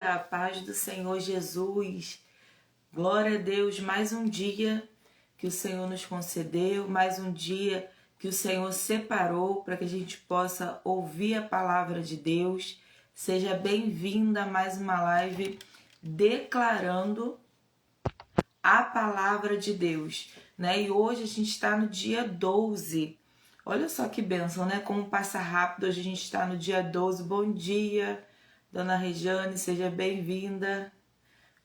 A paz do Senhor Jesus, glória a Deus, mais um dia que o Senhor nos concedeu, mais um dia que o Senhor separou para que a gente possa ouvir a palavra de Deus. Seja bem-vinda a mais uma live declarando a palavra de Deus, né? E hoje a gente está no dia 12. Olha só que bênção, né? Como passa rápido, hoje a gente está no dia 12. Bom dia, Dona Rejane, seja bem-vinda.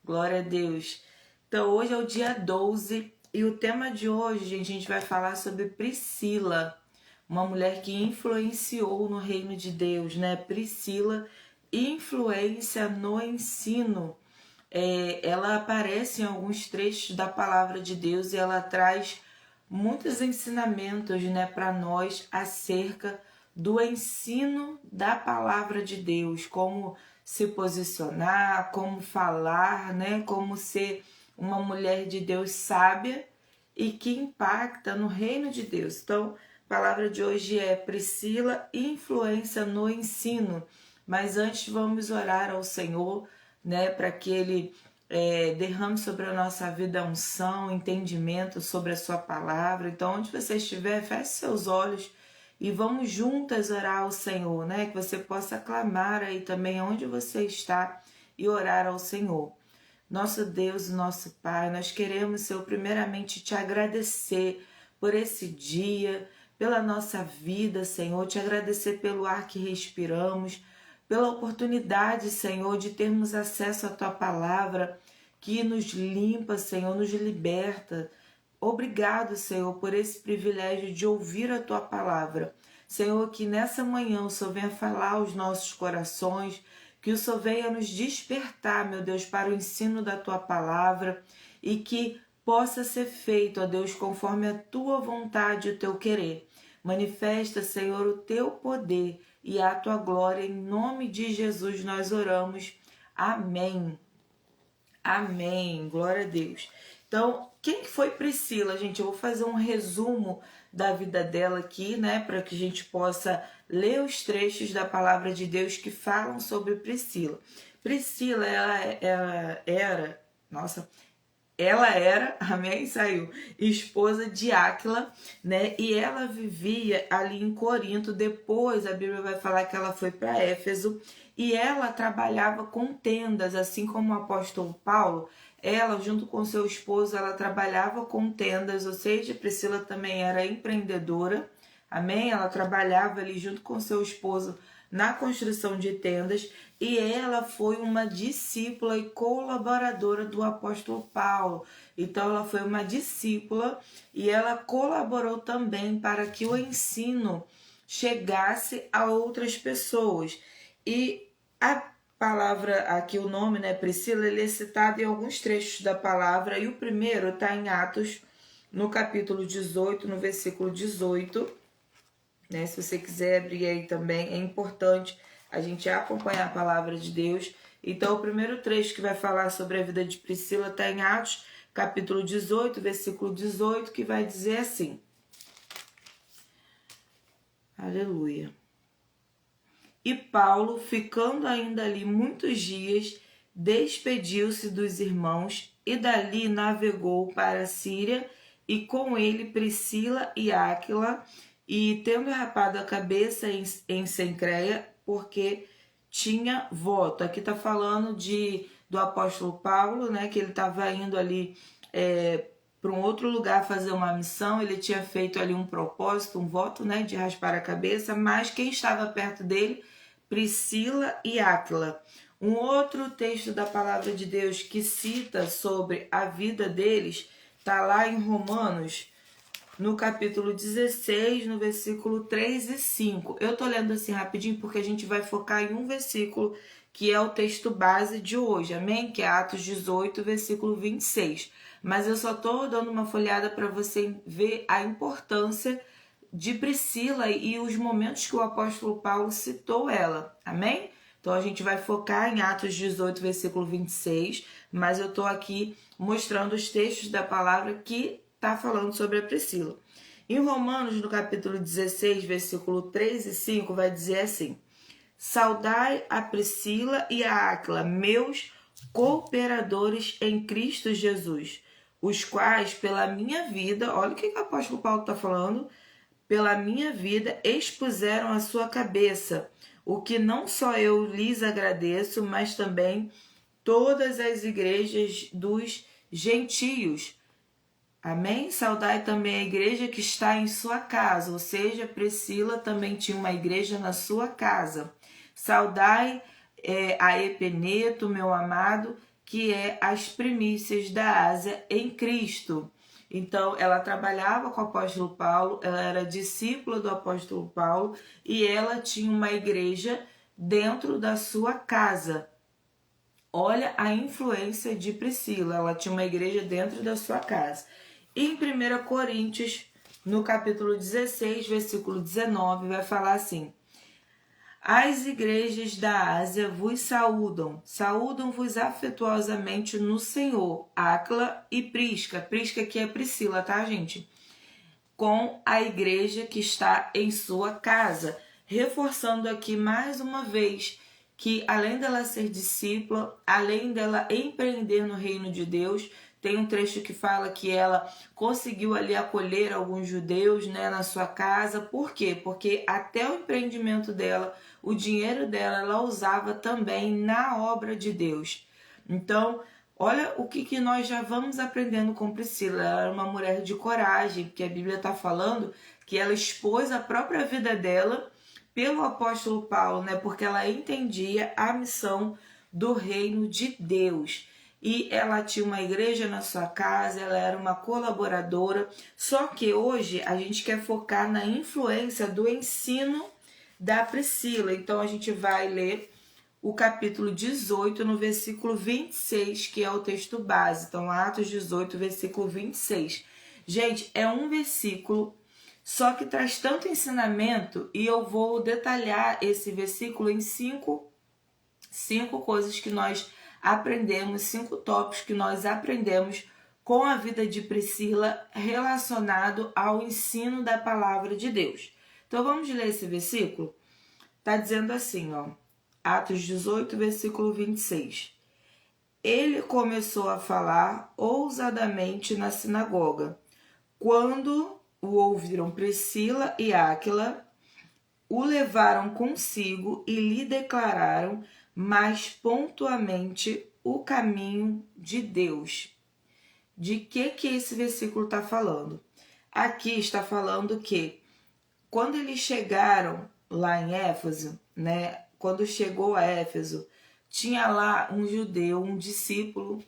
Glória a Deus. Então, hoje é o dia 12 e o tema de hoje, gente, a gente vai falar sobre Priscila, uma mulher que influenciou no reino de Deus, né? Priscila, influência no ensino. Ela aparece em alguns trechos da palavra de Deus e ela traz muitos ensinamentos, né, para nós acerca do ensino da palavra de Deus, como se posicionar, como falar, né, como ser uma mulher de Deus sábia e que impacta no reino de Deus. Então, a palavra de hoje é Priscila, influência no ensino. Mas antes vamos orar ao Senhor, né, para que Ele derrame sobre a nossa vida unção, entendimento sobre a sua palavra. Então, onde você estiver, feche seus olhos e vamos juntas orar ao Senhor, né? Que você possa clamar aí também onde você está e orar ao Senhor. Nosso Deus e nosso Pai, nós queremos, Senhor, primeiramente te agradecer por esse dia, pela nossa vida, Senhor, te agradecer pelo ar que respiramos, pela oportunidade, Senhor, de termos acesso à Tua palavra, que nos limpa, Senhor, nos liberta. Obrigado, Senhor, por esse privilégio de ouvir a Tua palavra. Senhor, que nessa manhã o Senhor venha falar aos nossos corações, que o Senhor venha nos despertar, meu Deus, para o ensino da Tua palavra e que possa ser feito, ó Deus, conforme a Tua vontade e o Teu querer. Manifesta, Senhor, o Teu poder e a Tua glória. Em nome de Jesus nós oramos. Amém. Amém. Glória a Deus. Então, quem foi Priscila, gente? Eu vou fazer um resumo da vida dela aqui, né? Para que a gente possa ler os trechos da palavra de Deus que falam sobre Priscila. Priscila, ela era, amém, saiu, esposa de Áquila, né? E ela vivia ali em Corinto. Depois a Bíblia vai falar que ela foi para Éfeso e ela trabalhava com tendas, assim como o apóstolo Paulo. Ela, junto com seu esposo, ela trabalhava com tendas, ou seja, Priscila também era empreendedora, amém? Ela trabalhava ali junto com seu esposo na construção de tendas e ela foi uma discípula e colaboradora do apóstolo Paulo. Então ela foi uma discípula e ela colaborou também para que o ensino chegasse a outras pessoas. E a palavra aqui, o nome, né, Priscila, ele é citado em alguns trechos da palavra e o primeiro está em Atos, no capítulo 18, no versículo 18, né? Se você quiser abrir aí também, é importante a gente acompanhar a palavra de Deus. Então, o primeiro trecho que vai falar sobre a vida de Priscila está em Atos, capítulo 18, versículo 18, que vai dizer assim. Aleluia. E Paulo, ficando ainda ali muitos dias, despediu-se dos irmãos e dali navegou para a Síria e com ele Priscila e Áquila, e tendo rapado a cabeça em Cencreia, porque tinha voto. Aqui está falando do apóstolo Paulo, né, que ele estava indo ali para um outro lugar fazer uma missão. Ele tinha feito ali um propósito, um voto, né, de raspar a cabeça, mas quem estava perto dele? Priscila e Áquila. Um outro texto da palavra de Deus que cita sobre a vida deles está lá em Romanos, no capítulo 16, no versículo 3 e 5. Eu tô lendo assim rapidinho porque a gente vai focar em um versículo que é o texto base de hoje, amém? Que é Atos 18, versículo 26. Mas eu só tô dando uma folhada para você ver a importância de Priscila e os momentos que o apóstolo Paulo citou ela, amém? Então a gente vai focar em Atos 18, versículo 26, mas eu tô aqui mostrando os textos da palavra que está falando sobre a Priscila. Em Romanos, no capítulo 16, versículo 3 e 5, vai dizer assim: Saudai a Priscila e a Áquila, meus cooperadores em Cristo Jesus, os quais, pela minha vida, olha o que o apóstolo Paulo está falando, pela minha vida expuseram a sua cabeça, o que não só eu lhes agradeço, mas também todas as igrejas dos gentios. Amém? Saudai também a igreja que está em sua casa, ou seja, Priscila também tinha uma igreja na sua casa. Saudai a Epeneto, meu amado, que é as primícias da Ásia em Cristo. Então, ela trabalhava com o apóstolo Paulo, ela era discípula do apóstolo Paulo e ela tinha uma igreja dentro da sua casa. Olha a influência de Priscila, ela tinha uma igreja dentro da sua casa. Em 1 Coríntios, no capítulo 16, versículo 19, vai falar assim: as igrejas da Ásia vos saúdam, saúdam-vos afetuosamente no Senhor, Áquila e Prisca. Prisca que é Priscila, tá, gente? Com a igreja que está em sua casa. Reforçando aqui mais uma vez que além dela ser discípula, além dela empreender no reino de Deus, tem um trecho que fala que ela conseguiu ali acolher alguns judeus, né, na sua casa. Por quê? Porque até o empreendimento dela, o dinheiro dela, ela usava também na obra de Deus. Então, olha o que nós já vamos aprendendo com Priscila. Ela era uma mulher de coragem, porque a Bíblia está falando que ela expôs a própria vida dela pelo apóstolo Paulo, né? Porque ela entendia a missão do reino de Deus. E ela tinha uma igreja na sua casa, ela era uma colaboradora. Só que hoje a gente quer focar na influência do ensino da Priscila. Então a gente vai ler o capítulo 18, no versículo 26, que é o texto base. Então, Atos 18, versículo 26. Gente, é um versículo, só que traz tanto ensinamento, e eu vou detalhar esse versículo em cinco coisas que nós aprendemos, 5 tópicos que nós aprendemos com a vida de Priscila relacionado ao ensino da palavra de Deus. Então, vamos ler esse versículo? Tá dizendo assim, ó. Atos 18, versículo 26. Ele começou a falar ousadamente na sinagoga. Quando o ouviram Priscila e Áquila, o levaram consigo e lhe declararam mais pontualmente o caminho de Deus. De que esse versículo está falando? Aqui está falando que quando eles chegaram lá em Éfeso, né? Quando chegou a Éfeso, tinha lá um judeu, um discípulo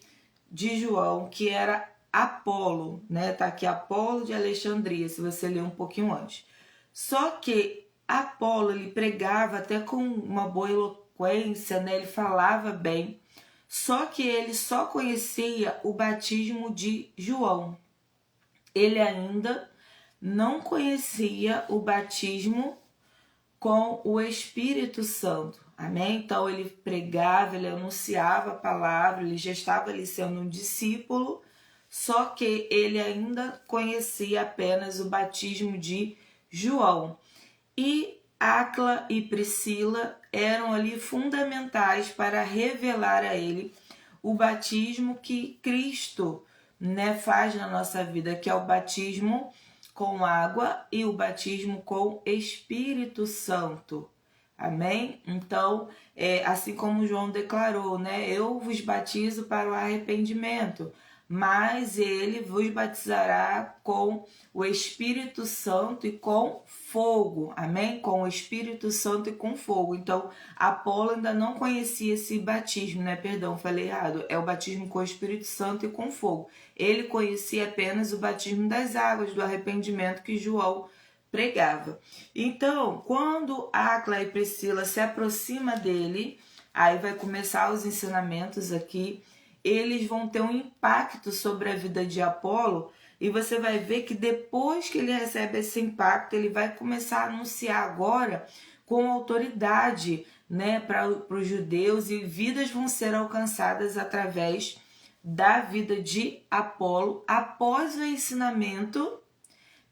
de João, que era Apolo, né? Tá aqui Apolo de Alexandria, se você ler um pouquinho antes. Só que Apolo, ele pregava até com uma boa eloquência, né? Ele falava bem, só que ele só conhecia o batismo de João. Ele ainda não conhecia o batismo com o Espírito Santo, amém? Então ele pregava, ele anunciava a palavra, ele já estava ali sendo um discípulo, só que ele ainda conhecia apenas o batismo de João. E Áquila e Priscila eram ali fundamentais para revelar a ele o batismo que Cristo, né, faz na nossa vida, que é o batismo com água e o batismo com Espírito Santo. Amém? Então, assim como João declarou, né? Eu vos batizo para o arrependimento, mas ele vos batizará com o Espírito Santo e com fogo. Amém? Com o Espírito Santo e com fogo. Então, Apolo ainda não conhecia esse batismo, né? Perdão, falei errado. É o batismo com o Espírito Santo e com fogo. Ele conhecia apenas o batismo das águas do arrependimento que João pregava. Então, quando Áquila e Priscila se aproxima dele, aí vai começar os ensinamentos aqui, eles vão ter um impacto sobre a vida de Apolo, e você vai ver que depois que ele recebe esse impacto, ele vai começar a anunciar agora com autoridade, né, para os judeus, e vidas vão ser alcançadas através da vida de Apolo após o ensinamento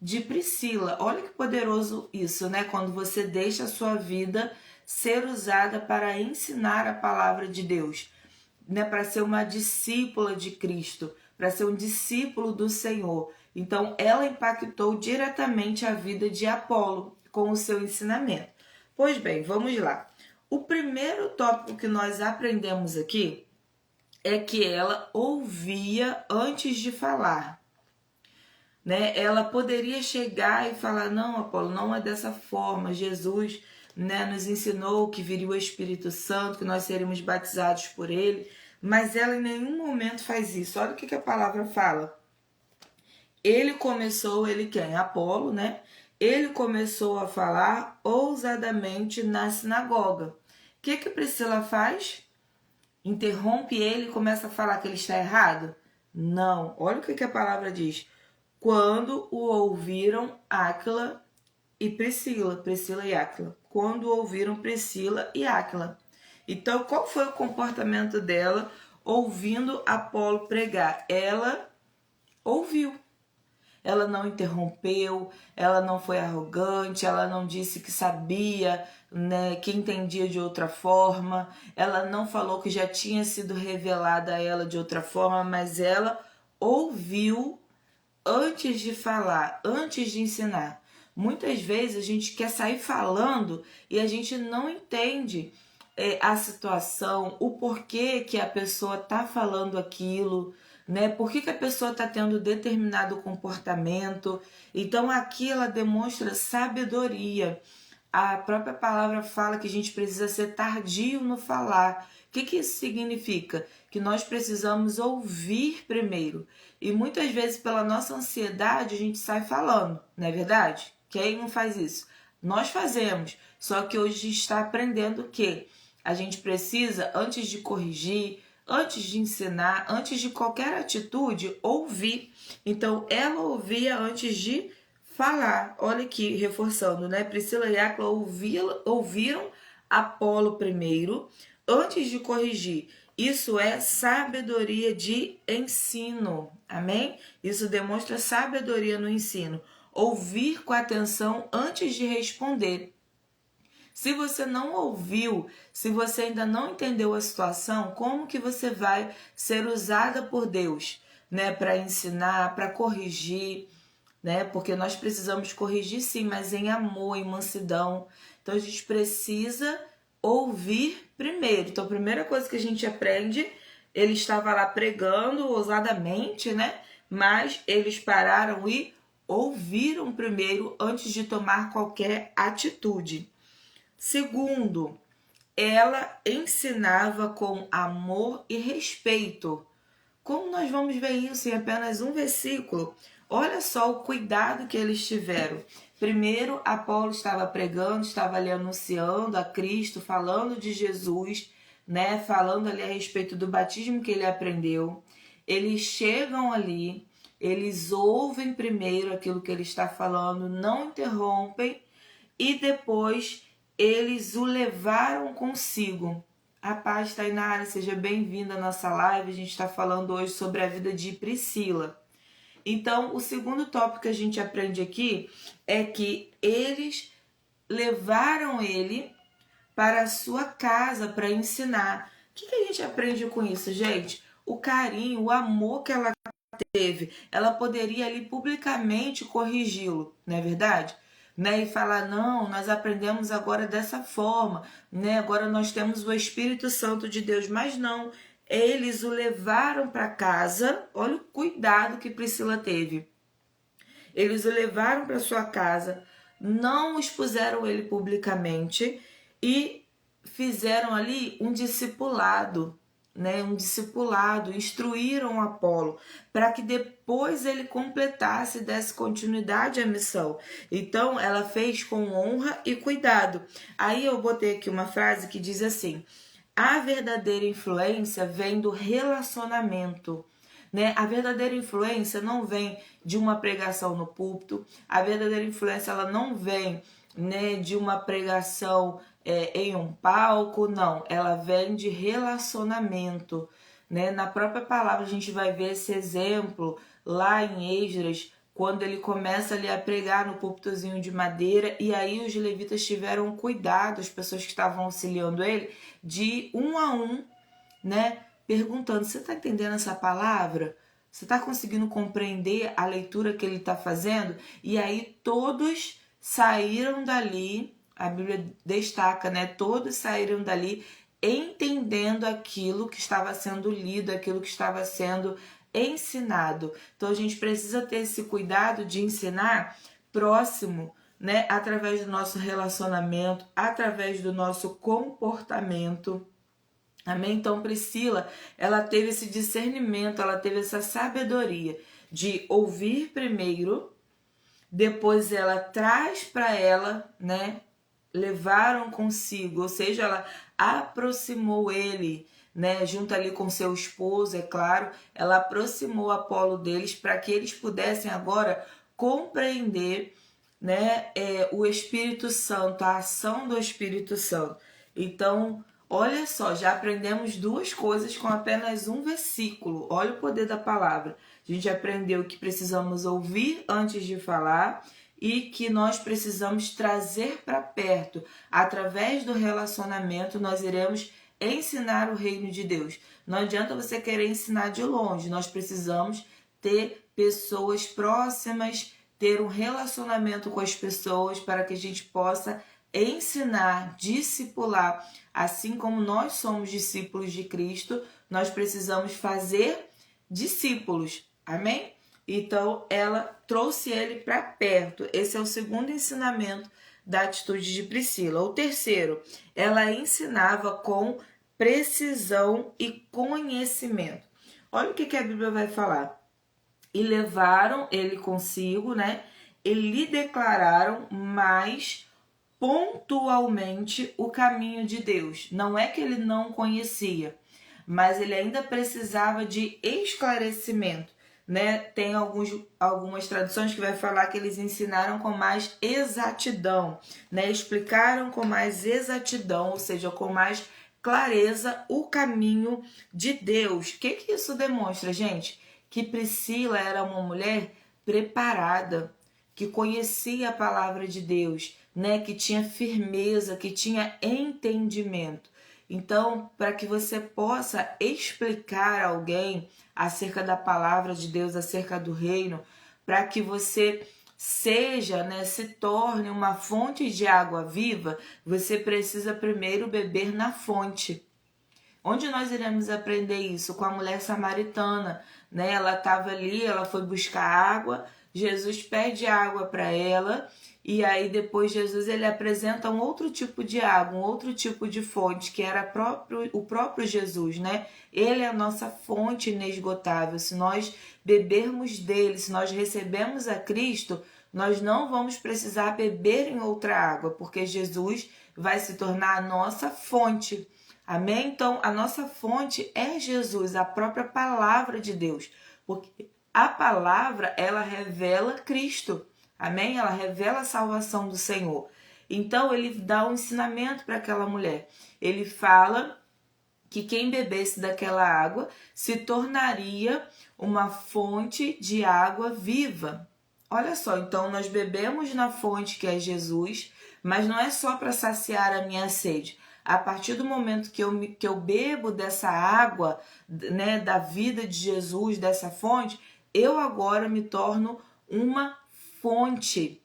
de Priscila. Olha que poderoso isso, né? Quando você deixa a sua vida ser usada para ensinar a palavra de Deus, né, para ser uma discípula de Cristo, para ser um discípulo do Senhor. Então, ela impactou diretamente a vida de Apolo com o seu ensinamento. Pois bem, vamos lá. O primeiro tópico que nós aprendemos aqui é que ela ouvia antes de falar. Né? Ela poderia chegar e falar, não, Apolo, não é dessa forma. Jesus, né, nos ensinou que viria o Espírito Santo, que nós seríamos batizados por ele, mas ela em nenhum momento faz isso. Olha o que a palavra fala. Ele quem? Apolo, né? Ele começou a falar ousadamente na sinagoga. O que Priscila faz? Interrompe ele e começa a falar que ele está errado? Não. Olha o que a palavra diz. Quando o ouviram Áquila e Priscila e Áquila. Quando ouviram Priscila e Áquila. Então, qual foi o comportamento dela ouvindo Apolo pregar? Ela ouviu. Ela não interrompeu, ela não foi arrogante, ela não disse que sabia, né, que entendia de outra forma, ela não falou que já tinha sido revelada a ela de outra forma, mas ela ouviu antes de falar, antes de ensinar. Muitas vezes a gente quer sair falando e a gente não entende a situação, o porquê que a pessoa está falando aquilo, né? Por que a pessoa está tendo determinado comportamento. Então aqui ela demonstra sabedoria. A própria palavra fala que a gente precisa ser tardio no falar. O que isso significa? Que nós precisamos ouvir primeiro. E muitas vezes pela nossa ansiedade a gente sai falando, não é verdade? Quem não faz isso? Nós fazemos, só que hoje a gente está aprendendo que a gente precisa, antes de corrigir, antes de ensinar, antes de qualquer atitude, ouvir. Então, ela ouvia antes de falar. Olha aqui, reforçando, né? Priscila e Áquila ouviram Apolo primeiro, antes de corrigir. Isso é sabedoria de ensino, amém? Isso demonstra sabedoria no ensino. Ouvir com atenção antes de responder. Se você não ouviu, se você ainda não entendeu a situação, como que você vai ser usada por Deus, né, para ensinar, para corrigir, né? Porque nós precisamos corrigir sim, mas em amor, em mansidão. Então a gente precisa ouvir primeiro. Então a primeira coisa que a gente aprende, ele estava lá pregando ousadamente, né? Mas eles pararam e ouviram primeiro antes de tomar qualquer atitude. Segundo, ela ensinava com amor e respeito. Como nós vamos ver isso em apenas um versículo? Olha só o cuidado que eles tiveram. Primeiro, Apolo estava pregando, estava ali anunciando a Cristo, falando de Jesus, né? Falando ali a respeito do batismo que ele aprendeu. Eles chegam ali, eles ouvem primeiro aquilo que ele está falando, não interrompem, e depois eles o levaram consigo. A paz, Tainara, seja bem-vinda à nossa live. A gente está falando hoje sobre a vida de Priscila. Então, o segundo tópico que a gente aprende aqui é que eles levaram ele para a sua casa para ensinar. O que a gente aprende com isso, gente? O carinho, o amor que ela teve. Ela poderia ali publicamente corrigi-lo, não é verdade? Né, e falar, não, nós aprendemos agora dessa forma, né? Agora nós temos o Espírito Santo de Deus, mas não, eles o levaram para casa. Olha o cuidado que Priscila teve. Eles o levaram para sua casa, não expuseram ele publicamente e fizeram ali um discipulado, né? Um discipulado, instruíram Apolo para que depois ele completasse e desse continuidade à missão. Então ela fez com honra e cuidado. Aí eu botei aqui uma frase que diz assim: a verdadeira influência vem do relacionamento. Né? A verdadeira influência não vem de uma pregação no púlpito, a verdadeira influência ela não vem, né, de uma pregação em um palco, não, ela vem de relacionamento. Né? Na própria palavra a gente vai ver esse exemplo lá em Esdras, quando ele começa ali a pregar no púlpitozinho de madeira, e aí os levitas tiveram cuidado, as pessoas que estavam auxiliando ele, de um a um, né, perguntando: você está entendendo essa palavra? Você está conseguindo compreender a leitura que ele está fazendo? E aí todos saíram dali, a Bíblia destaca, né, todos saíram dali entendendo aquilo que estava sendo lido, aquilo que estava sendo ensinado. Então a gente precisa ter esse cuidado de ensinar próximo, né, através do nosso relacionamento, através do nosso comportamento. Amém? Então Priscila, ela teve esse discernimento, ela teve essa sabedoria de ouvir primeiro, depois ela traz para ela, né, levaram consigo, ou seja, ela aproximou ele, né, junto ali com seu esposo, é claro, ela aproximou Apolo deles para que eles pudessem agora compreender, né, o Espírito Santo, a ação do Espírito Santo. Então, olha só, já aprendemos duas coisas com apenas um versículo. Olha o poder da palavra. A gente aprendeu que precisamos ouvir antes de falar e que nós precisamos trazer para perto. Através do relacionamento, nós iremos ensinar o reino de Deus. Não adianta você querer ensinar de longe, nós precisamos ter pessoas próximas, ter um relacionamento com as pessoas para que a gente possa ensinar, discipular. Assim como nós somos discípulos de Cristo, nós precisamos fazer discípulos. Amém? Então, ela trouxe ele para perto. Esse é o segundo ensinamento da atitude de Priscila. O terceiro, ela ensinava com precisão e conhecimento. Olha o que a Bíblia vai falar. E levaram ele consigo, né? E lhe declararam mais pontualmente o caminho de Deus. Não é que ele não conhecia, mas ele ainda precisava de esclarecimento, né? Tem algumas traduções que vai falar que eles ensinaram com mais exatidão, né? Explicaram com mais exatidão, ou seja, com mais clareza o caminho de Deus. O que isso demonstra, gente? Que Priscila era uma mulher preparada, que conhecia a palavra de Deus, né? Que tinha firmeza, que tinha entendimento. Então, para que você possa explicar a alguém acerca da palavra de Deus, acerca do reino, para que você seja, né, se torne uma fonte de água viva, você precisa primeiro beber na fonte. Onde nós iremos aprender isso? Com a mulher samaritana, né? Ela estava ali, ela foi buscar água, Jesus pede água para ela, e aí depois Jesus ele apresenta um outro tipo de água, um outro tipo de fonte, que era o próprio Jesus, né? Ele é a nossa fonte inesgotável. Se nós bebermos dele, se nós recebemos a Cristo, nós não vamos precisar beber em outra água, porque Jesus vai se tornar a nossa fonte. Amém? Então, a nossa fonte é Jesus, a própria palavra de Deus. Porque a palavra, ela revela Cristo. Amém? Ela revela a salvação do Senhor. Então, ele dá um ensinamento para aquela mulher. Ele fala que quem bebesse daquela água se tornaria uma fonte de água viva. Olha só, então nós bebemos na fonte que é Jesus, mas não é só para saciar a minha sede. A partir do momento que eu bebo dessa água, né, da vida de Jesus, dessa fonte, eu agora me torno uma fonte.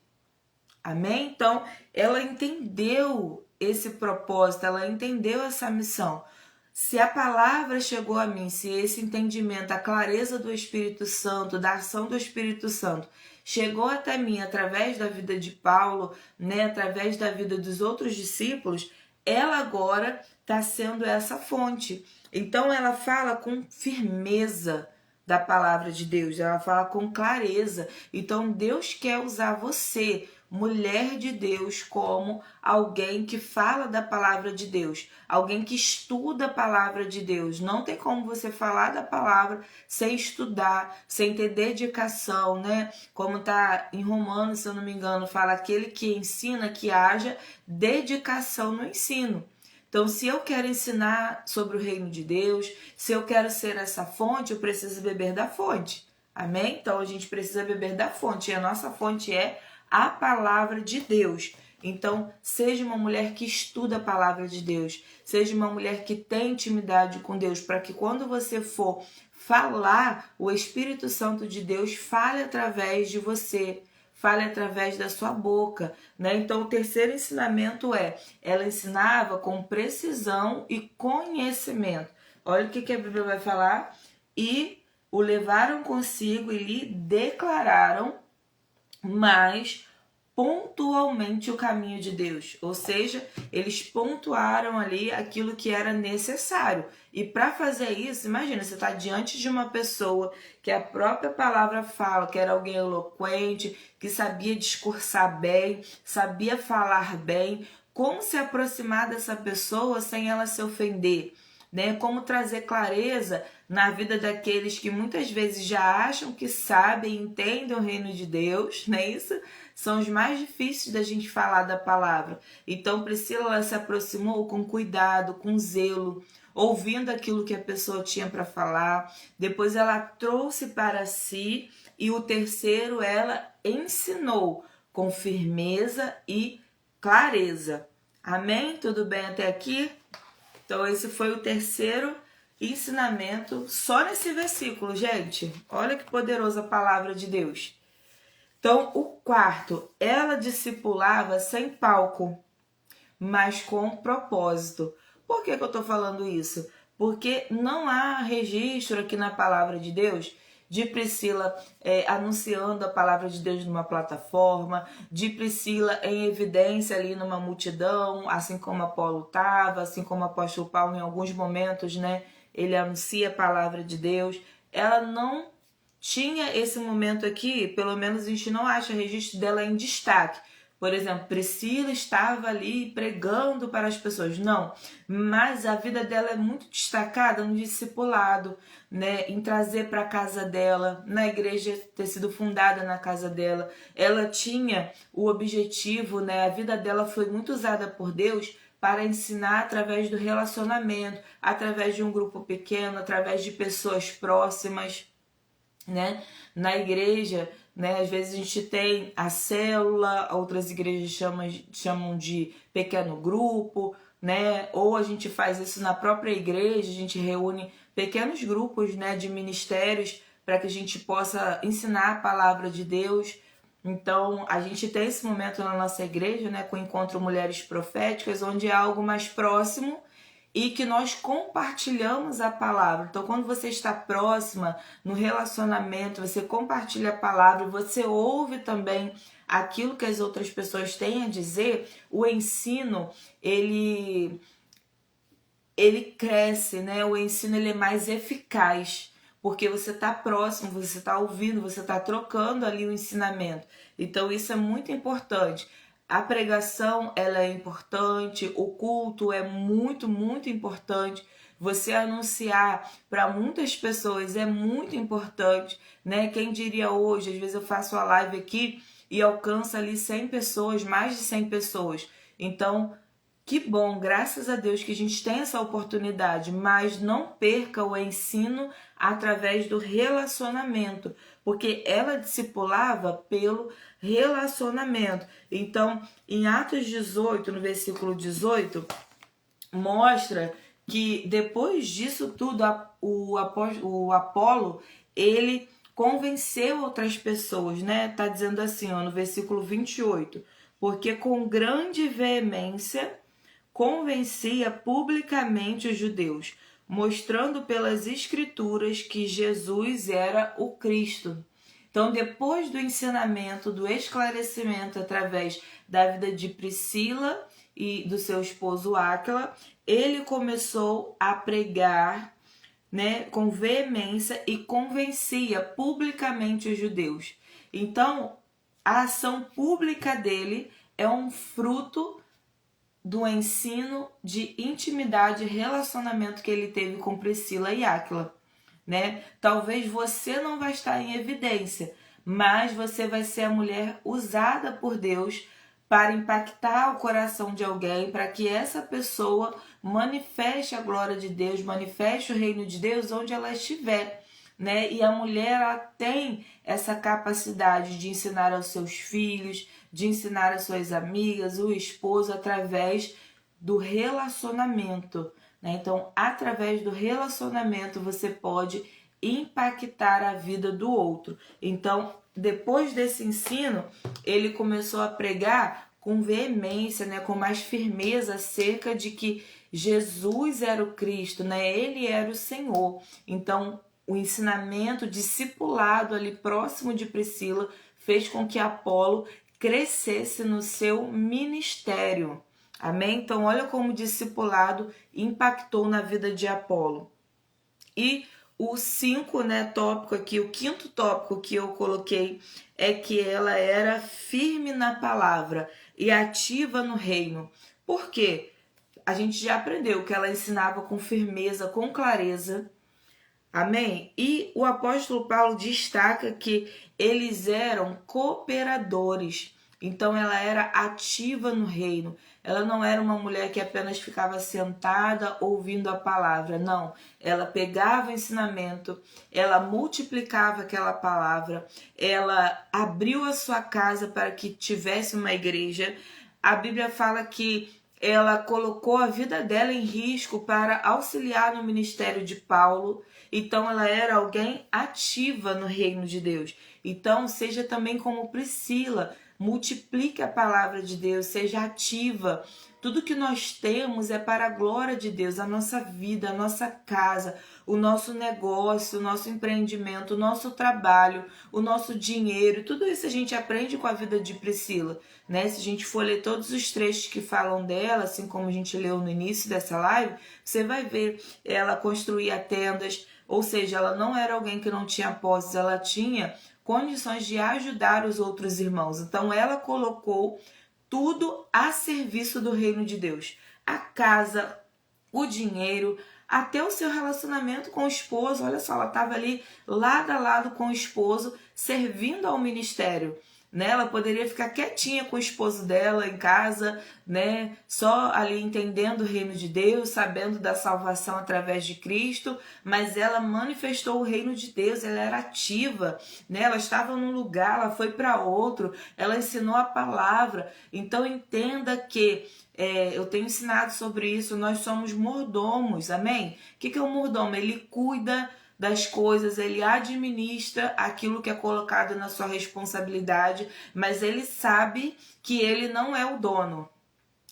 Amém? Então, ela entendeu esse propósito, ela entendeu essa missão. Se a palavra chegou a mim, se esse entendimento, a clareza do Espírito Santo, da ação do Espírito Santo, chegou até mim através da vida de Paulo, né, através da vida dos outros discípulos, ela agora está sendo essa fonte. Então ela fala com firmeza da palavra de Deus, ela fala com clareza. Então Deus quer usar você, mulher de Deus, como alguém que fala da palavra de Deus, alguém que estuda a palavra de Deus. Não tem como você falar da palavra sem estudar, sem ter dedicação, né? Como está em Romanos, se eu não me engano, fala aquele que ensina que haja dedicação no ensino. Então, se eu quero ensinar sobre o reino de Deus, se eu quero ser essa fonte, eu preciso beber da fonte. Amém? Então a gente precisa beber da fonte, e a nossa fonte é a palavra de Deus. Então, seja uma mulher que estuda a palavra de Deus, seja uma mulher que tem intimidade com Deus, para que quando você for falar, o Espírito Santo de Deus fale através de você, fale através da sua boca, né? Então, o terceiro ensinamento ela ensinava com precisão e conhecimento. Olha o que a Bíblia vai falar. E o levaram consigo e lhe declararam, mas pontualmente o caminho de Deus, ou seja, eles pontuaram ali aquilo que era necessário. E para fazer isso, imagina, você está diante de uma pessoa que a própria palavra fala, que era alguém eloquente, que sabia discursar bem, sabia falar bem. Como se aproximar dessa pessoa sem ela se ofender? Né? Como trazer clareza na vida daqueles que muitas vezes já acham que sabem, entendem o reino de Deus, não é isso? São os mais difíceis da gente falar da palavra. Então Priscila, ela se aproximou com cuidado, com zelo, ouvindo aquilo que a pessoa tinha para falar. Depois ela trouxe para si, e o terceiro ela ensinou com firmeza e clareza. Amém? Tudo bem até aqui? Então esse foi o terceiro ensinamento só nesse versículo, gente. Olha que poderosa a palavra de Deus. Então, o quarto, ela discipulava sem palco, mas com propósito. Por que eu estou falando isso? Porque não há registro aqui na palavra de Deus de Priscila anunciando a palavra de Deus numa plataforma, de Priscila em evidência ali numa multidão, assim como Apolo estava, assim como o apóstolo Paulo em alguns momentos, né? Ele anuncia a palavra de Deus. Ela não tinha esse momento aqui, pelo menos a gente não acha registro dela em destaque. Por exemplo, Priscila estava ali pregando para as pessoas. Não, mas a vida dela é muito destacada no discipulado, né? Em trazer para a casa dela, na igreja ter sido fundada na casa dela. Ela tinha o objetivo, né? A vida dela foi muito usada por Deus para ensinar através do relacionamento, através de um grupo pequeno, através de pessoas próximas, né? Na igreja, né? Às vezes a gente tem a célula, outras igrejas chamam de pequeno grupo, né? Ou a gente faz isso na própria igreja, a gente reúne pequenos grupos, né, de ministérios para que a gente possa ensinar a palavra de Deus. Então, a gente tem esse momento na nossa igreja, né, com o Encontro Mulheres Proféticas, onde é algo mais próximo e que nós compartilhamos a palavra. Então, quando você está próxima no relacionamento, você compartilha a palavra e você ouve também aquilo que as outras pessoas têm a dizer, o ensino, ele cresce, né? O ensino ele é mais eficaz, porque você está próximo, você está ouvindo, você está trocando ali o ensinamento. Então, isso é muito importante. A pregação, ela é importante, o culto é muito, muito importante. Você anunciar para muitas pessoas é muito importante, né? Quem diria hoje, às vezes eu faço a live aqui e alcança ali 100 pessoas, mais de 100 pessoas. Então, que bom, graças a Deus que a gente tem essa oportunidade, mas não perca o ensino através do relacionamento, porque ela discipulava pelo relacionamento. Então, em Atos 18, no versículo 18, mostra que depois disso tudo, o Apolo, ele convenceu outras pessoas, né? Tá dizendo assim, ó, no versículo 28, porque com grande veemência convencia publicamente os judeus, mostrando pelas escrituras que Jesus era o Cristo. Então, depois do ensinamento, do esclarecimento através da vida de Priscila e do seu esposo Áquila, ele começou a pregar, né, com veemência e convencia publicamente os judeus. Então, a ação pública dele é um fruto do ensino de intimidade e relacionamento que ele teve com Priscila e Áquila, né? Talvez você não vai estar em evidência, mas você vai ser a mulher usada por Deus para impactar o coração de alguém, para que essa pessoa manifeste a glória de Deus, manifeste o reino de Deus onde ela estiver, né? E a mulher, ela tem essa capacidade de ensinar aos seus filhos, de ensinar às suas amigas, o esposo, através do relacionamento, né? Então, através do relacionamento, você pode impactar a vida do outro. Então, depois desse ensino, ele começou a pregar com veemência, né, com mais firmeza acerca de que Jesus era o Cristo, né? Ele era o Senhor. Então, o ensinamento discipulado ali próximo de Priscila fez com que Apolo crescesse no seu ministério. Amém? Então, olha como o discipulado impactou na vida de Apolo. E o 5, né, tópico aqui, o quinto tópico que eu coloquei é que ela era firme na palavra e ativa no reino. Por quê? A gente já aprendeu que ela ensinava com firmeza, com clareza. Amém? E o apóstolo Paulo destaca que eles eram cooperadores. Então ela era ativa no reino. Ela não era uma mulher que apenas ficava sentada ouvindo a palavra. Não, ela pegava o ensinamento, ela multiplicava aquela palavra, ela abriu a sua casa para que tivesse uma igreja. A Bíblia fala que ela colocou a vida dela em risco para auxiliar no ministério de Paulo. Então ela era alguém ativa no reino de Deus. Então seja também como Priscila, multiplique a palavra de Deus, seja ativa. Tudo que nós temos é para a glória de Deus, a nossa vida, a nossa casa, o nosso negócio, o nosso empreendimento, o nosso trabalho, o nosso dinheiro. Tudo isso a gente aprende com a vida de Priscila, né? Se a gente for ler todos os trechos que falam dela, assim como a gente leu no início dessa live, você vai ver ela construir tendas, ou seja, ela não era alguém que não tinha posses, ela tinha condições de ajudar os outros irmãos. Então ela colocou tudo a serviço do reino de Deus. A casa, o dinheiro, até o seu relacionamento com o esposo. Olha só, ela estava ali lado a lado com o esposo, servindo ao ministério. Né? Ela poderia ficar quietinha com o esposo dela em casa, né? Só ali entendendo o reino de Deus, sabendo da salvação através de Cristo, mas ela manifestou o reino de Deus, ela era ativa, né? Ela estava num lugar, ela foi para outro, ela ensinou a palavra. Então entenda que eu tenho ensinado sobre isso, nós somos mordomos, amém? O que é um mordomo? Ele cuida das coisas, ele administra aquilo que é colocado na sua responsabilidade, mas ele sabe que ele não é o dono.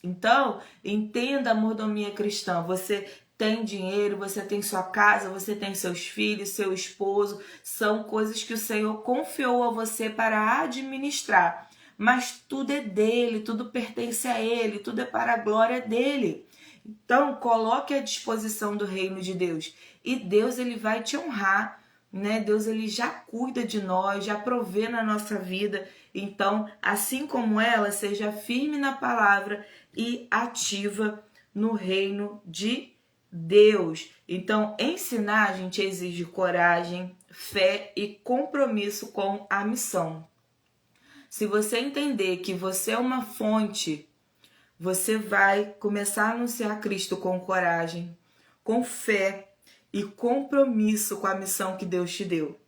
Então, entenda a mordomia cristã. Você tem dinheiro, você tem sua casa, você tem seus filhos, seu esposo, são coisas que o Senhor confiou a você para administrar. Mas tudo é dele, tudo pertence a ele, tudo é para a glória dele. Então, coloque à disposição do reino de Deus. E Deus, ele vai te honrar, né? Deus, ele já cuida de nós, já provê na nossa vida. Então, assim como ela, seja firme na palavra e ativa no reino de Deus. Então, ensinar, a gente exige coragem, fé e compromisso com a missão. Se você entender que você é uma fonte, você vai começar a anunciar Cristo com coragem, com fé e compromisso com a missão que Deus te deu.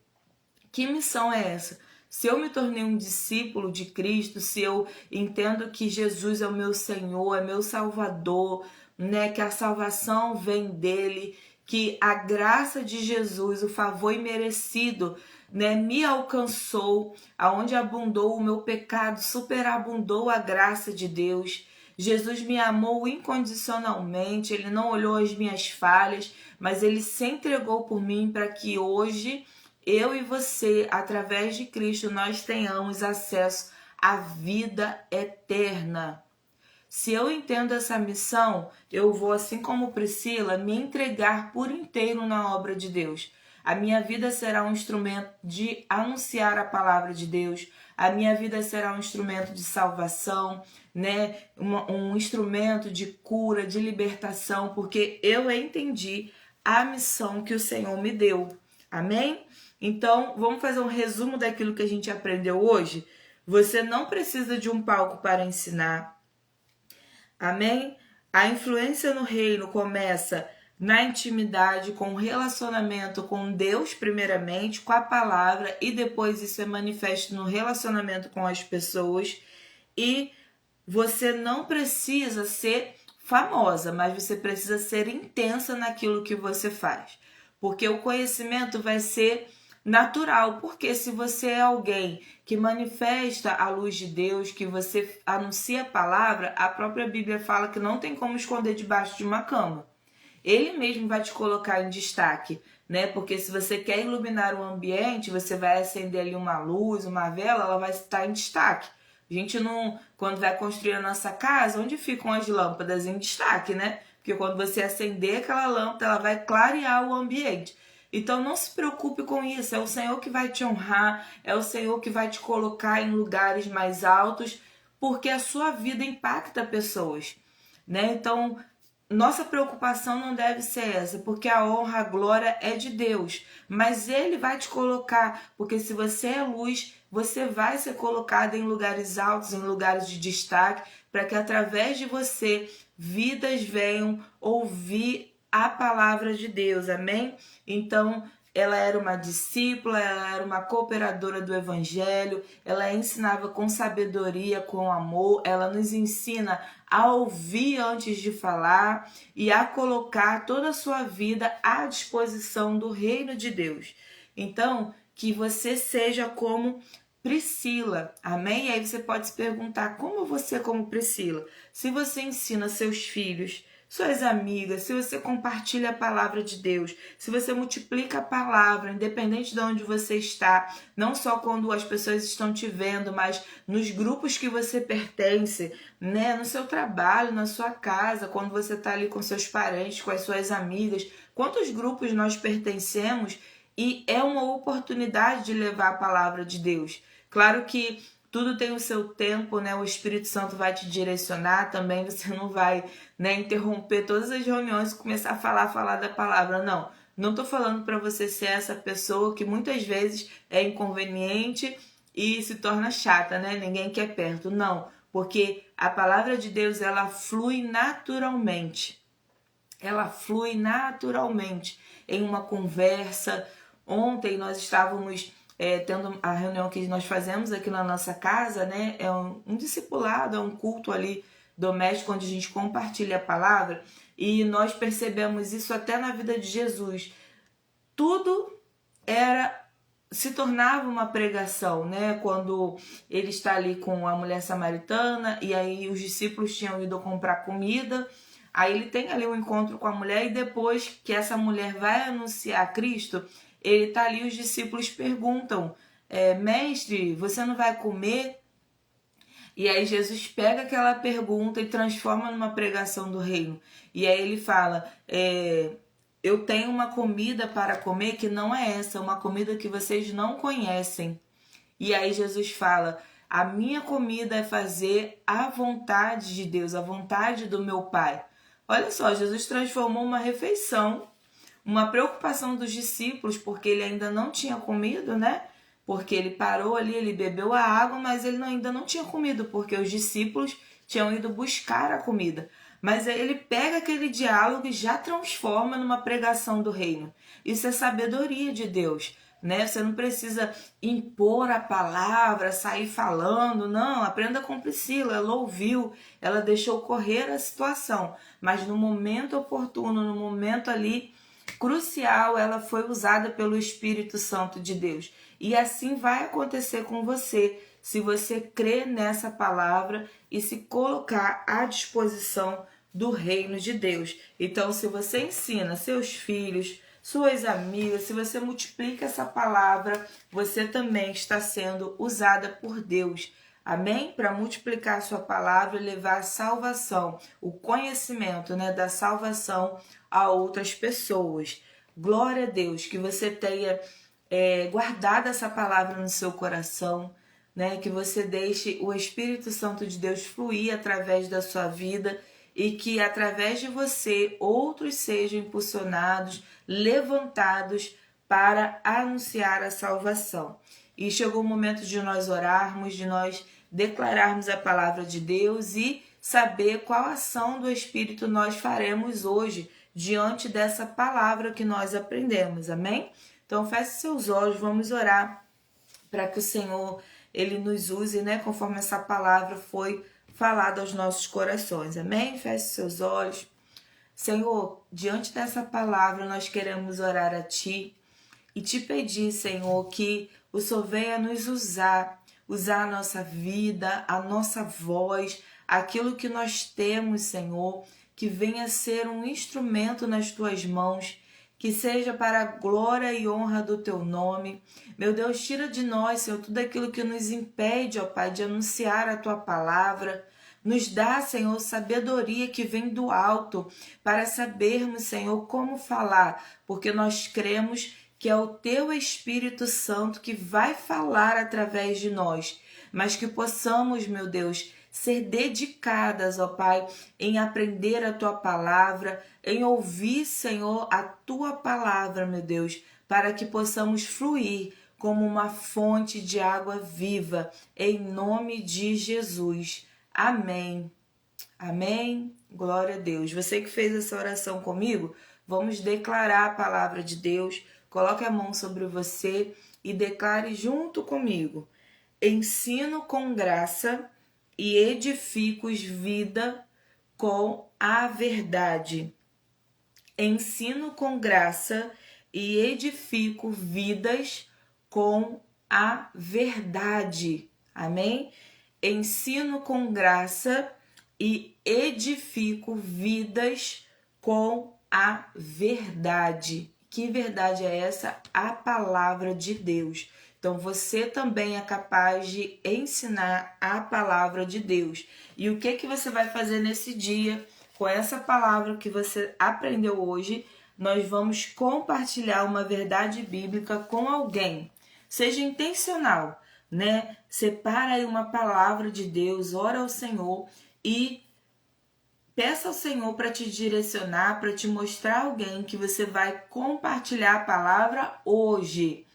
Que missão é essa? Se eu me tornei um discípulo de Cristo, se eu entendo que Jesus é o meu Senhor, é meu Salvador, né, que a salvação vem dele, que a graça de Jesus, o favor imerecido, né, me alcançou, aonde abundou o meu pecado, superabundou a graça de Deus. Jesus me amou incondicionalmente, ele não olhou as minhas falhas, mas ele se entregou por mim para que hoje eu e você, através de Cristo, nós tenhamos acesso à vida eterna. Se eu entendo essa missão, eu vou, assim como Priscila, me entregar por inteiro na obra de Deus. A minha vida será um instrumento de anunciar a palavra de Deus. A minha vida será um instrumento de salvação, né? Um instrumento de cura, de libertação, porque eu entendi a missão que o Senhor me deu. Amém? Então, vamos fazer um resumo daquilo que a gente aprendeu hoje? Você não precisa de um palco para ensinar. Amém? A influência no reino começa na intimidade, com o relacionamento com Deus primeiramente, com a palavra, e depois isso é manifesto no relacionamento com as pessoas. E você não precisa ser famosa, mas você precisa ser intensa naquilo que você faz. Porque o conhecimento vai ser natural, porque se você é alguém que manifesta a luz de Deus, que você anuncia a palavra, a própria Bíblia fala que não tem como esconder debaixo de uma cama. Ele mesmo vai te colocar em destaque, né? Porque se você quer iluminar o ambiente, você vai acender ali uma luz, uma vela, ela vai estar em destaque. A gente não, quando vai construir a nossa casa, onde ficam as lâmpadas? Em destaque, né? Porque quando você acender aquela lâmpada, ela vai clarear o ambiente. Então não se preocupe com isso, é o Senhor que vai te honrar, é o Senhor que vai te colocar em lugares mais altos, porque a sua vida impacta pessoas, né? Então nossa preocupação não deve ser essa, porque a honra, a glória é de Deus. Mas Ele vai te colocar, porque se você é luz, você vai ser colocado em lugares altos, em lugares de destaque, para que através de você, vidas venham ouvir a palavra de Deus, amém? Então, ela era uma discípula, ela era uma cooperadora do Evangelho, ela ensinava com sabedoria, com amor, ela nos ensina a ouvir antes de falar e a colocar toda a sua vida à disposição do reino de Deus. Então, que você seja como Priscila, amém? E aí você pode se perguntar, como você como Priscila? Se você ensina seus filhos, suas amigas, se você compartilha a palavra de Deus, se você multiplica a palavra, independente de onde você está, não só quando as pessoas estão te vendo, mas nos grupos que você pertence, né, no seu trabalho, na sua casa, quando você está ali com seus parentes, com as suas amigas, quantos grupos nós pertencemos e é uma oportunidade de levar a palavra de Deus. Claro que tudo tem o seu tempo, né? O Espírito Santo vai te direcionar também, você não vai, né, interromper todas as reuniões e começar a falar da palavra, não. Não tô falando para você ser essa pessoa que muitas vezes é inconveniente e se torna chata, né? Ninguém quer perto, não. Porque a palavra de Deus, ela flui naturalmente. Ela flui naturalmente em uma conversa. Ontem nós estávamos tendo a reunião que nós fazemos aqui na nossa casa, né? É um discipulado, é um culto ali doméstico onde a gente compartilha a palavra e nós percebemos isso até na vida de Jesus. Tudo se tornava uma pregação, né? Quando ele está ali com a mulher samaritana e aí os discípulos tinham ido comprar comida, aí ele tem ali um encontro com a mulher e depois que essa mulher vai anunciar Cristo, ele está ali, os discípulos perguntam, mestre, você não vai comer? E aí Jesus pega aquela pergunta e transforma numa pregação do reino. E aí ele fala, eu tenho uma comida para comer que não é essa, uma comida que vocês não conhecem. E aí Jesus fala, a minha comida é fazer a vontade de Deus, a vontade do meu Pai. Olha só, Jesus transformou uma refeição, uma preocupação dos discípulos, porque ele ainda não tinha comido, né? Porque ele parou ali, ele bebeu a água, mas ele ainda não tinha comido, porque os discípulos tinham ido buscar a comida. Mas ele pega aquele diálogo e já transforma numa pregação do reino. Isso é sabedoria de Deus, né? Você não precisa impor a palavra, sair falando, não. Aprenda com Priscila, ela ouviu, ela deixou correr a situação, mas no momento oportuno, no momento ali crucial, ela foi usada pelo Espírito Santo de Deus. E assim vai acontecer com você, se você crer nessa palavra e se colocar à disposição do reino de Deus. Então, se você ensina seus filhos, suas amigas, se você multiplica essa palavra, você também está sendo usada por Deus. Amém? Para multiplicar a sua palavra e levar a salvação, o conhecimento, né, da salvação a outras pessoas. Glória a Deus, que você tenha guardado essa palavra no seu coração, né, que você deixe o Espírito Santo de Deus fluir através da sua vida e que através de você outros sejam impulsionados, levantados para anunciar a salvação. E chegou o momento de nós orarmos, de nós declararmos a palavra de Deus e saber qual ação do Espírito nós faremos hoje, diante dessa palavra que nós aprendemos, amém? Então feche seus olhos, vamos orar para que o Senhor ele nos use, né, conforme essa palavra foi falada aos nossos corações, amém? Feche seus olhos. Senhor, diante dessa palavra nós queremos orar a Ti e Te pedir, Senhor, que o Senhor venha nos usar a nossa vida, a nossa voz, aquilo que nós temos, Senhor, que venha ser um instrumento nas Tuas mãos, que seja para a glória e honra do Teu nome. Meu Deus, tira de nós, Senhor, tudo aquilo que nos impede, ó Pai, de anunciar a Tua palavra. Nos dá, Senhor, sabedoria que vem do alto, para sabermos, Senhor, como falar, porque nós cremos que é o Teu Espírito Santo que vai falar através de nós, mas que possamos, meu Deus, ser dedicadas, ó Pai, em aprender a Tua palavra, em ouvir, Senhor, a Tua palavra, meu Deus, para que possamos fluir como uma fonte de água viva, em nome de Jesus. Amém. Amém. Glória a Deus. Você que fez essa oração comigo, vamos declarar a palavra de Deus. Coloque a mão sobre você e declare junto comigo. Ensino com graça e edifico vida com a verdade. Ensino com graça e edifico vidas com a verdade. Amém? Ensino com graça e edifico vidas com a verdade. Que verdade é essa? A palavra de Deus. Então você também é capaz de ensinar a palavra de Deus. E o que você vai fazer nesse dia com essa palavra que você aprendeu hoje? Nós vamos compartilhar uma verdade bíblica com alguém. Seja intencional, né? Separa aí uma palavra de Deus, ora ao Senhor e peça ao Senhor para te direcionar, para te mostrar alguém que você vai compartilhar a palavra hoje.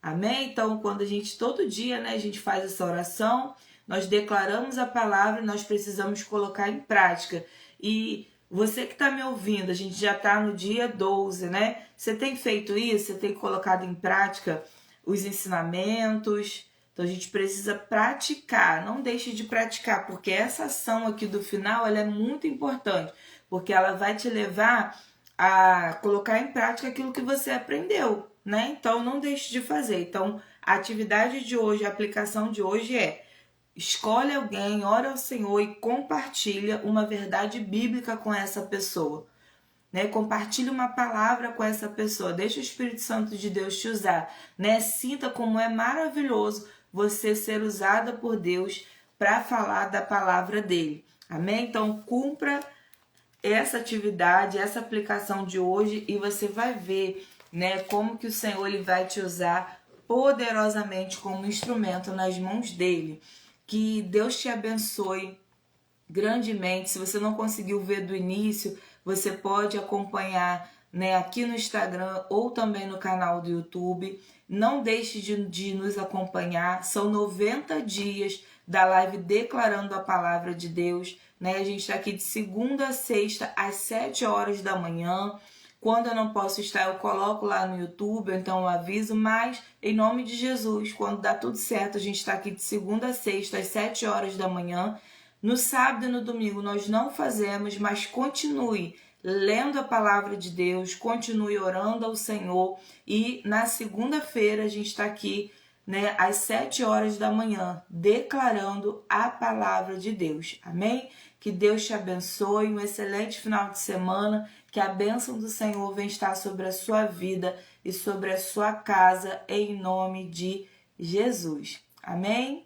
Amém? Então, quando todo dia, né, a gente faz essa oração, nós declaramos a palavra e nós precisamos colocar em prática. E você que está me ouvindo, a gente já está no dia 12, né? Você tem feito isso? Você tem colocado em prática os ensinamentos? Então, a gente precisa praticar, não deixe de praticar, porque essa ação aqui do final, ela é muito importante, porque ela vai te levar a colocar em prática aquilo que você aprendeu, né? Então, não deixe de fazer. Então, a atividade de hoje, a aplicação de hoje é: escolhe alguém, ora ao Senhor e compartilha uma verdade bíblica com essa pessoa. Né? Compartilhe uma palavra com essa pessoa, deixa o Espírito Santo de Deus te usar, né? Sinta como é maravilhoso você ser usada por Deus para falar da palavra dele, amém? Então cumpra essa atividade, essa aplicação de hoje e você vai ver, né, como que o Senhor ele vai te usar poderosamente como instrumento nas mãos dele. Que Deus te abençoe grandemente. Se você não conseguiu ver do início, você pode acompanhar, né, aqui no Instagram ou também no canal do YouTube. Não deixe de nos acompanhar. São 90 dias da live declarando a palavra de Deus. Né? A gente está aqui de segunda a sexta às 7 horas da manhã. Quando eu não posso estar, eu coloco lá no YouTube, então eu aviso, mas em nome de Jesus, quando dá tudo certo, a gente está aqui de segunda a sexta às 7 horas da manhã. No sábado e no domingo nós não fazemos, mas continue lendo a palavra de Deus, continue orando ao Senhor. E na segunda-feira a gente está aqui, né, às 7 horas da manhã, declarando a palavra de Deus. Amém? Que Deus te abençoe, um excelente final de semana, que a bênção do Senhor venha estar sobre a sua vida e sobre a sua casa, em nome de Jesus. Amém?